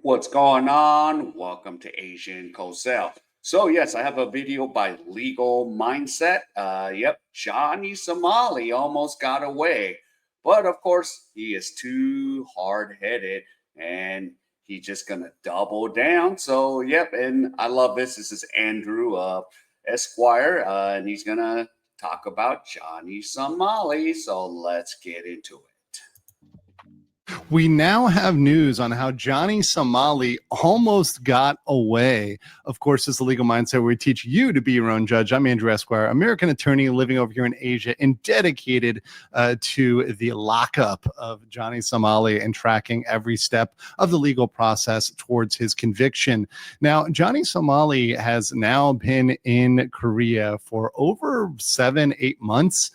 What's going on? Welcome to Asian Cosell. So yes, I have a video by Legal Mindset. Yep, Johnny Somali almost got away, but of course he is too hard-headed, and he's just gonna double down. So yep, and I love this. This is Andrew Esquire, and he's gonna talk about Johnny Somali. So let's get into it. We now have news on how Johnny Somali almost got away. Of course, this is the Legal Mindset where we teach you to be your own judge. I'm Andrew Esquire, American attorney living over here in Asia and dedicated to the lockup of Johnny Somali and tracking every step of the legal process towards his conviction. Now, Johnny Somali has now been in Korea for over 7-8 months.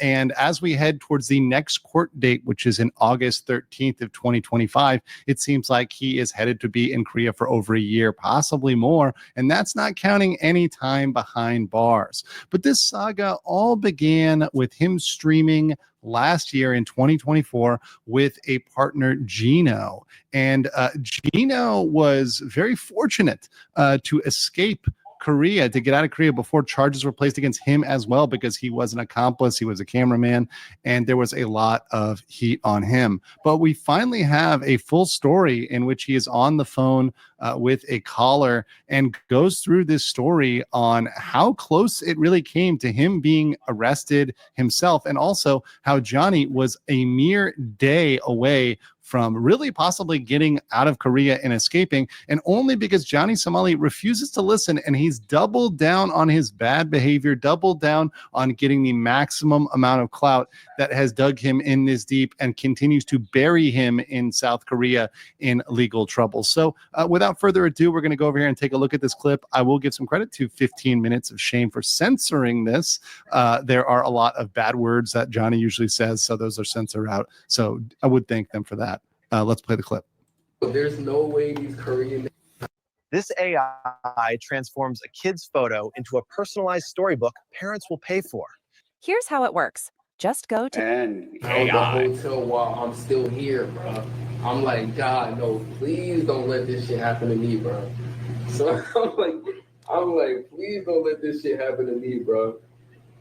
And as we head towards the next court date, which is in August 13th of 2025, it seems like he is headed to be in Korea for over a year, possibly more. And that's not counting any time behind bars. But this saga all began with him streaming last year in 2024 with a partner, Jino. And Jino was very fortunate to escape Korea, to get out of Korea before charges were placed against him as well, because he was an accomplice, he was a cameraman, and there was a lot of heat on him. But we finally have a full story in which he is on the phone with a caller and goes through this story on how close it really came to him being arrested himself, and also how Johnny was a mere day away from really possibly getting out of Korea and escaping, and only because Johnny Somali refuses to listen, and he's doubled down on his bad behavior, doubled down on getting the maximum amount of clout that has dug him in this deep and continues to bury him in South Korea in legal trouble. So without further ado, we're going to go over here and take a look at this clip. I will give some credit to 15 Minutes of Shame for censoring this. There are a lot of bad words that Johnny usually says, so those are censored out. So I would thank them for that. Let's play the clip. There's no way these Korean. This AI transforms a kid's photo into a personalized storybook parents will pay for. Here's how it works. Just go to And The AI. hotel while I'm still here, bro. I'm like, God, no, please don't let this shit happen to me, bro. So I'm like, please don't let this shit happen to me, bro.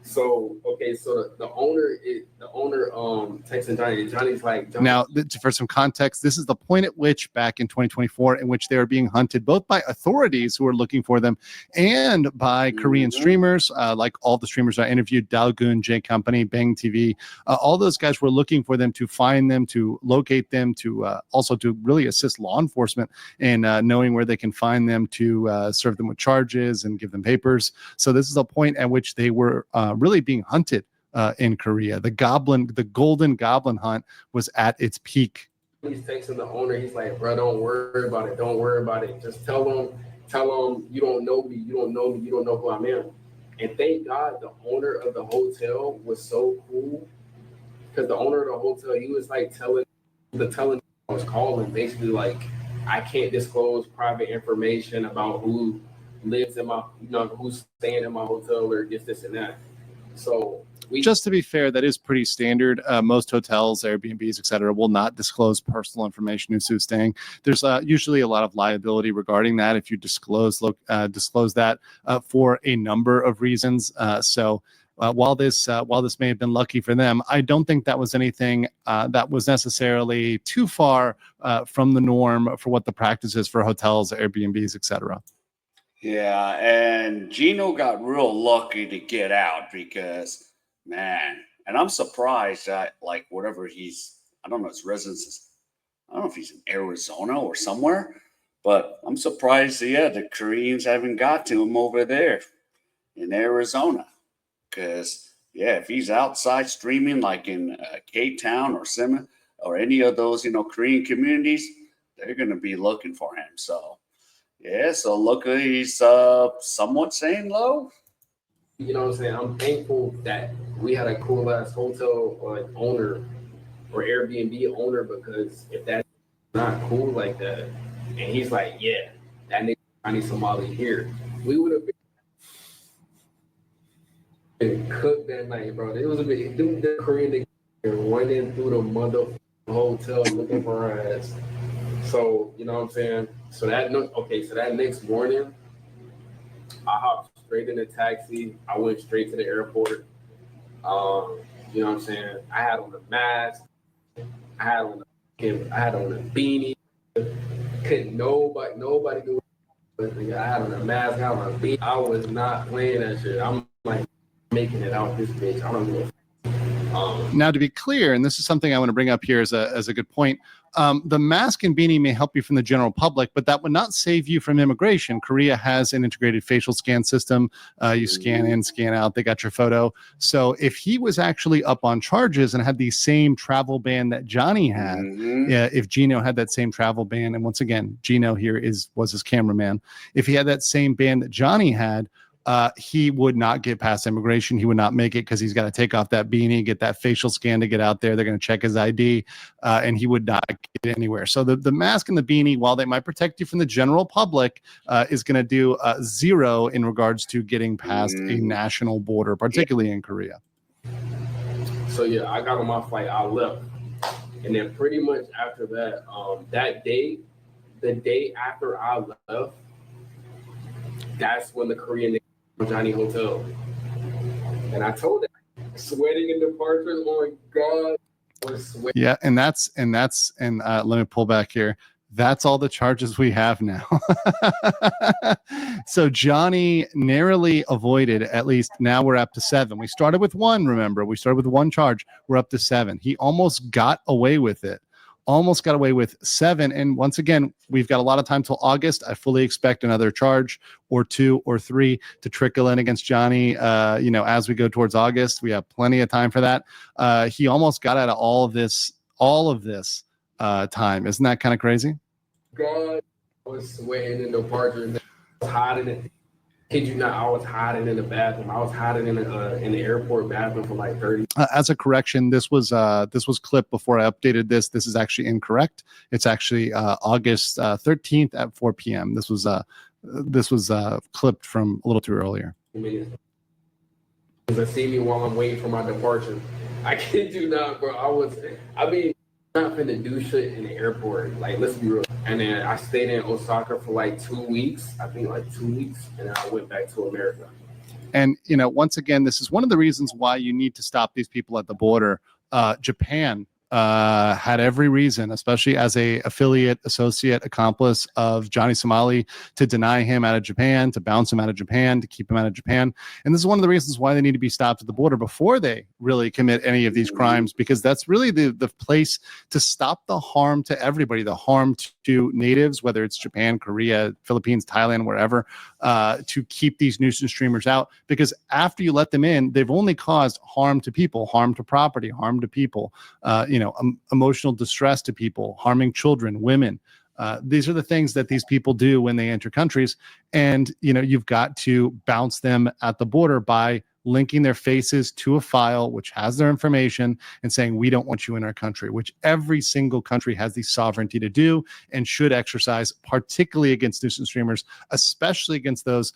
So okay, so the owner texting Johnny. And Johnny's like, Now, for some context, this is the point at which, back in 2024, in which they are being hunted both by authorities who are looking for them and by Korean streamers, like all the streamers I interviewed, Dalgoon, J Company, Bang TV. All those guys were looking for them to find them, to locate them, to also to really assist law enforcement in knowing where they can find them, to serve them with charges and give them papers. So this is a point at which they were really being hunted in Korea. The golden goblin hunt was at its peak. He's texting the owner. He's like, bro, don't worry about it. Don't worry about it. Just tell him you don't know me. You don't know me. You don't know who I am. And thank God the owner of the hotel was so cool, because the owner of the hotel, he was like telling I was calling, basically like, I can't disclose private information about who lives in my, who's staying in my hotel or this and that. So just to be fair, that is pretty standard. Most hotels, Airbnbs, etc., will not disclose personal information who's staying. There's usually a lot of liability regarding that if you disclose that for a number of reasons. So while this may have been lucky for them, I don't think that was anything that was necessarily too far from the norm for what the practice is for hotels, Airbnbs, etc. Yeah, and Gino got real lucky to get out because, man, and I'm surprised that, like, whatever I don't know, his residence is, I don't know if he's in Arizona or somewhere, but I'm surprised, yeah, the Koreans haven't got to him over there in Arizona. Because, yeah, if he's outside streaming, like in K-Town or Sim or any of those, Korean communities, they're going to be looking for him. So, yeah, so luckily he's somewhat saying low. You know what I'm saying? I'm thankful that we had a cool ass hotel owner or Airbnb owner, because if that's not cool like that, and he's like, yeah, that nigga, I need Somali here, we would have been cooked that night, bro. It was a bit, the Korean nigga running through the mother hotel looking for her ass. So, you know what I'm saying? So that next morning, I hopped straight in a taxi. I went straight to the airport. You know what I'm saying? I had on a mask. I had on a beanie. Couldn't nobody do it. I had on a mask. I had on a beanie. I was not playing that shit. I'm like making it out this bitch. I don't know. Now, to be clear, and this is something I want to bring up here as a good point, the mask and beanie may help you from the general public, but that would not save you from immigration. Korea has an integrated facial scan system. You scan in, scan out, they got your photo. So if he was actually up on charges and had the same travel ban that johhny had, if Jino had that same travel ban, and once again, Jino here was his cameraman, if he had that same ban that johhny had, he would not get past immigration. He would not make it because he's got to take off that beanie, get that facial scan to get out there. They're going to check his ID, and he would not get anywhere. So the mask and the beanie, while they might protect you from the general public, is going to do zero in regards to getting past a national border, particularly in Korea. So yeah, I got on my flight. I left, and then pretty much after that, the day after I left, that's when the Korean johhny hotel. And I told them, sweating in departures, oh my God, was sweating. Yeah, and let me pull back here. That's all the charges we have now. So johhny narrowly avoided, at least now we're up to 7. We started with 1, remember? We started with 1 charge. We're up to 7. He almost got away with it. Almost got away with 7. And once again, we've got a lot of time till August. I fully expect another charge or 2 or 3 to trickle in against johhny. As we go towards August, we have plenty of time for that. He almost got out of all of this time. Isn't that kind of crazy? God, I was sweating in the departure. I was hiding it. Kid you not, I was hiding in the bathroom. I was hiding in the airport bathroom for like 30. As a correction, this was clipped before I updated this. This is actually incorrect. It's actually August 13th at 4 p.m. This was clipped from a little too earlier. Because they see me while I'm waiting for my departure. I kid you not, bro. Not finna do shit in the airport. Like, let's be real. And then I stayed in Osaka for like 2 weeks. I think like 2 weeks, and then I went back to America. And once again, this is one of the reasons why you need to stop these people at the border. Japan had every reason, especially as a affiliate, associate, accomplice of johhny Somali, to deny him out of Japan, to bounce him out of Japan, to keep him out of Japan. And this is one of the reasons why they need to be stopped at the border before they really commit any of these crimes, because that's really the place to stop the harm to everybody, the harm to natives, whether it's Japan, Korea, Philippines, Thailand, wherever, to keep these nuisance streamers out. Because after you let them in, they've only caused harm to people, harm to property, harm to people, emotional distress to people, harming children, women. These are the things that these people do when they enter countries. And, you've got to bounce them at the border by linking their faces to a file which has their information and saying, we don't want you in our country, which every single country has the sovereignty to do and should exercise, particularly against nuisance streamers, especially against those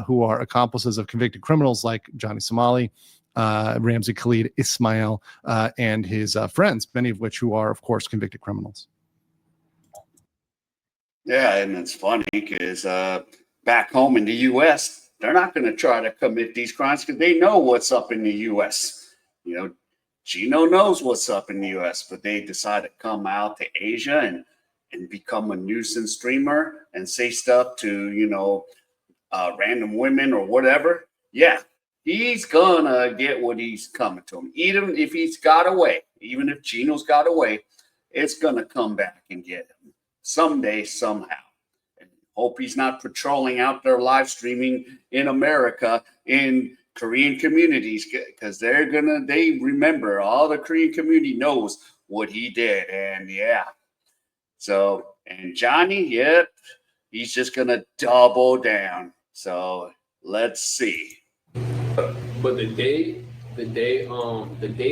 who are accomplices of convicted criminals like johhny Somali, Ramzi Khalid, Ismail, and his friends, many of which who are, of course, convicted criminals. Yeah, and it's funny because back home in the U.S., they're not going to try to commit these crimes because they know what's up in the U.S. Jino knows what's up in the U.S., but they decide to come out to Asia and become a nuisance streamer and say stuff to, random women or whatever. Yeah, he's going to get what he's coming to him. Even if he's got away, even if Jino's got away, it's going to come back and get him someday, somehow. Hope he's not patrolling out there live streaming in America in Korean communities, because they remember, all the Korean community knows what he did. And yeah, and johhny, yep, he's just gonna double down. So let's see. But the day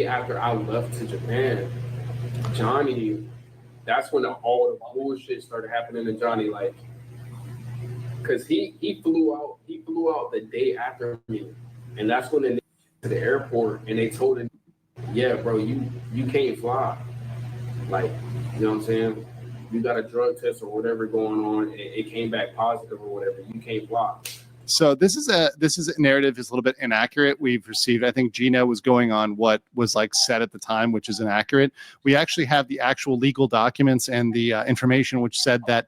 after I left to Japan, johhny, that's when all the bullshit started happening to johhny. Like, because he flew out the day after me, and that's when they went to the airport and they told him, yeah, bro, you can't fly. Like, you know what I'm saying? you got a drug test or whatever going on, and it came back positive or whatever, you can't block. So this is a narrative is a little bit inaccurate. We've received, I think Gino was going on what was like said at the time, which is inaccurate. We actually have the actual legal documents and the information which said that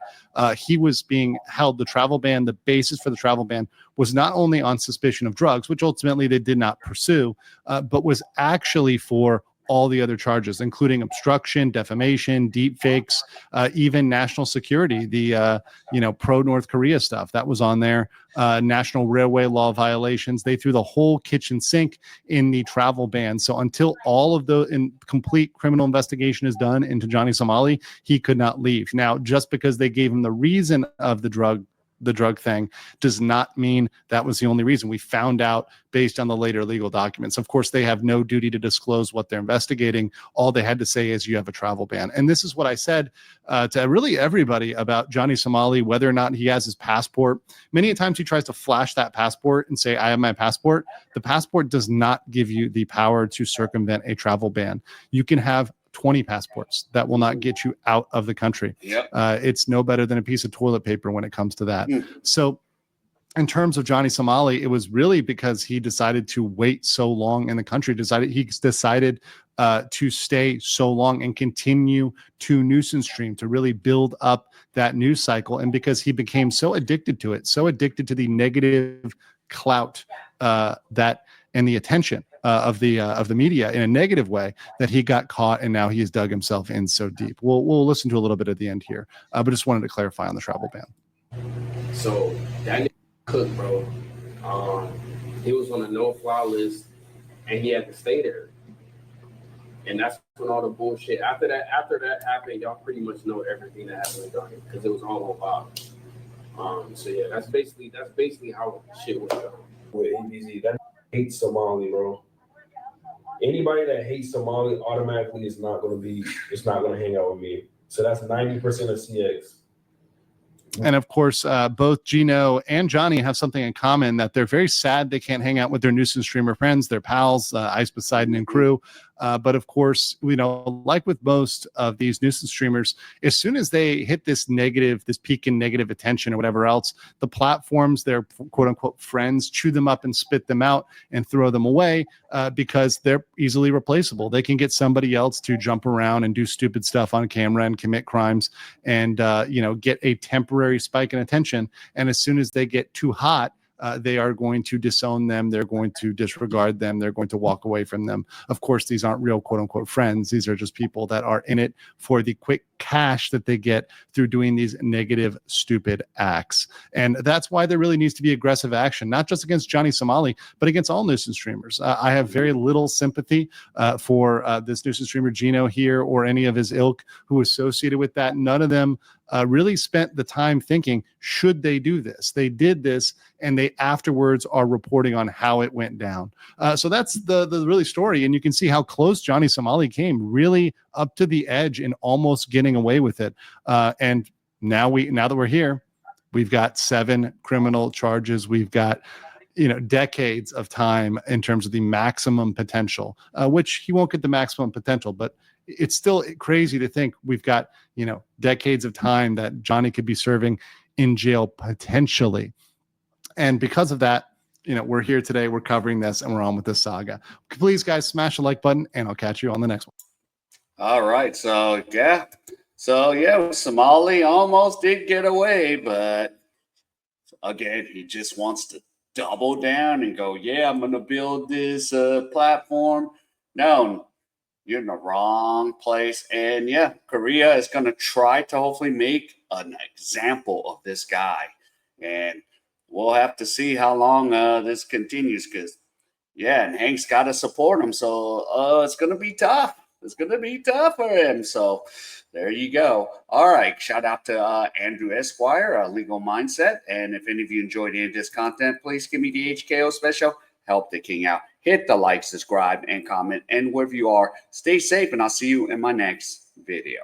he was being held. The travel ban, the basis for the travel ban was not only on suspicion of drugs, which ultimately they did not pursue, but was actually for all the other charges, including obstruction, defamation, deep fakes, even national security, the pro North Korea stuff that was on there, national railway law violations. They threw the whole kitchen sink in the travel ban. So until all of the complete criminal investigation is done into johhny Somali, he could not leave. Now, just because they gave him the reason of the drug thing does not mean that was the only reason. We found out based on the later legal documents. Of course, they have no duty to disclose what they're investigating. All they had to say is you have a travel ban. And this is what I said to really everybody about johhny Somali, whether or not he has his passport. Many times he tries to flash that passport and say, I have my passport. The passport does not give you the power to circumvent a travel ban. You can have 20 passports that will not get you out of the country. Yep. It's no better than a piece of toilet paper when it comes to that. So in terms of johhny Somali, it was really because he decided to wait so long in the country, he decided to stay so long and continue to nuisance stream, to really build up that news cycle. And because he became so addicted to it, so addicted to the negative clout and the attention of the media in a negative way, that he got caught, and now he has dug himself in so deep. We'll listen to a little bit at the end here, but just wanted to clarify on the travel ban. So that nigga cook, bro. He was on a no-fly list, and he had to stay there. And that's when all the bullshit. After that happened, y'all pretty much know everything that happened with Johnny, because it was all on Bob. So yeah, that's basically how shit was done. With ABZ, that hates Somali, bro. Anybody that hates Somali automatically is not going to hang out with me. So that's 90% of CX. And of course, both Gino and Johhny have something in common, that they're very sad they can't hang out with their nuisance streamer friends, their pals, Ice Poseidon and crew. But of course, like with most of these nuisance streamers, as soon as they hit this peak in negative attention or whatever else, the platforms, their quote unquote friends, chew them up and spit them out and throw them away because they're easily replaceable. They can get somebody else to jump around and do stupid stuff on camera and commit crimes and, get a temporary spike in attention. And as soon as they get too hot, they are going to disown them. They're going to disregard them. They're going to walk away from them. Of course, these aren't real quote unquote friends. These are just people that are in it for the quick cash that they get through doing these negative, stupid acts. And that's why there really needs to be aggressive action, not just against johhny Somali, but against all nuisance streamers. I have very little sympathy for this nuisance streamer Gino here or any of his ilk who associated with that. None of them really spent the time thinking, should they do this? They did this, and they afterwards are reporting on how it went down. So that's the really story. And you can see how close johhny Somali came, really up to the edge and almost getting away with it. And now that we're here, we've got 7 criminal charges. We've got decades of time in terms of the maximum potential, which he won't get the maximum potential, but it's still crazy to think we've got, decades of time that johhny could be serving in jail potentially. And because of that, we're here today, we're covering this, and we're on with this saga. Please, guys, smash the like button, and I'll catch you on the next one. All right. So Somali almost did get away, but again, he just wants to double down and go, yeah, I'm going to build this platform. No, you're in the wrong place. And yeah, Korea is going to try to hopefully make an example of this guy. And we'll have to see how long this continues, because, and Hank's got to support him. So it's going to be tough. It's going to be tough for him. So there you go. All right. Shout out to Andrew Esquire, Legal Mindset. And if any of you enjoyed any of this content, please give me the HKO special. Help the king out. Hit the like, subscribe, and comment. And wherever you are, stay safe, and I'll see you in my next video.